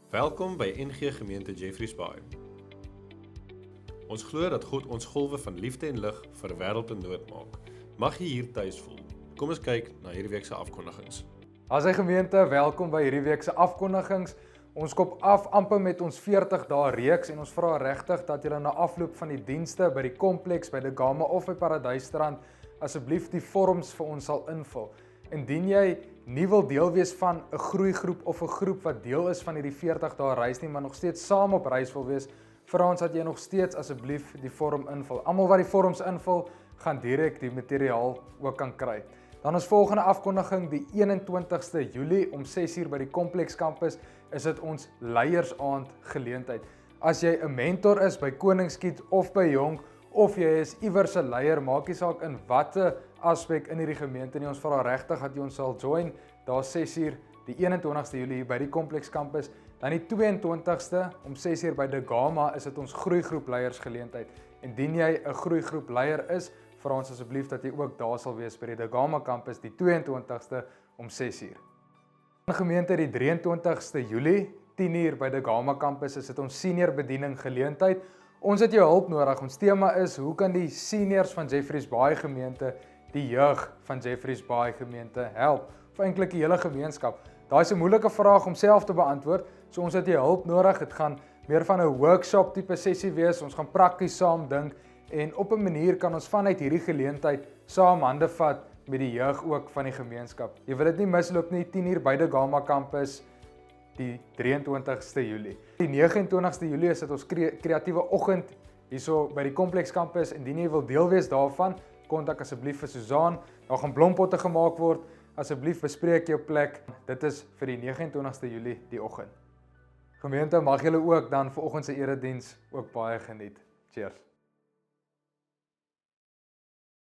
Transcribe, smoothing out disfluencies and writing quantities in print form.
Welkom by NG Gemeente Jeffreys Bay. Ons glo dat God ons golwe van liefde en lig vir 'n wêreld in nood maak. Mag jy hier tuis voel. Kom ons kyk na hierdie week se afkondigings. As hy gemeente, welkom by hierdie week se afkondigings. Ons kop af amper met ons 40 dae reeks en ons vra regtig dat julle na afloop van die dienste by die kompleks by die Gama of by Paradysstrand asseblief die vorms vir ons sal invul. Indien jy nie wil deel wees van 'n groeigroep of 'n groep wat deel is van hierdie 40 dae reis nie, maar nog steeds saam op reis wil wees, vra ons dat jy nog steeds asseblief die vorm invul. Almal wat die vorms invul, gaan direk die materiaal ook kan kry. Dan ons volgende afkondiging, die 21ste Julie om 6uur by die Kompleks kampus, is dit ons leiersaand geleentheid. As jy 'n mentor is by Koningskiet of by Jonk, of jy is iewers 'n leier, maak nie saak in watter aspek in hierdie gemeente nie, ons vra regtig dat jy ons sal join, daar 6uur, die 21ste Julie by die Kompleks kampus. Dan die 22ste om 6uur by die Gama is dit ons groeigroep leiersgeleentheid. Indien jy 'n groeigroep leier is, vra ons asseblief dat jy ook daar sal wees by die Gama kampus die 22ste om 6uur. In gemeente die 23ste Julie, 10uur by die Gama kampus is dit ons senior bediening geleentheid. Ons het jou hulp nodig. Ons tema is hoe kan die seniors van Jeffreys Bay gemeente die jeug van Jeffreys Bay gemeente help, of eintlik die hele gemeenskap. Daai is 'n moeilike vraag om self te beantwoord. So ons het jou hulp nodig. Dit gaan meer van 'n workshop tipe sessie wees. Ons gaan prakties saam dink en op 'n manier kan ons vanuit hierdie geleentheid saam hande vat met die jeug ook van die gemeenskap. Jy wil dit nie misloop nie, 10uur by die Gama kampus die 23ste Julie. Die 29ste Julie is dit ons kreatiewe oggend hierso by die Kompleks kampus. Indien jy wil deel wees daarvan, kontak asseblief vir Susan. Daar gaan blompotte gemaak word. Asseblief bespreek jou plek. Dit is vir die 29ste Julie die oggend. Gemeente, mag julle ook dan vanoggend se erediens ook baie geniet. Cheers.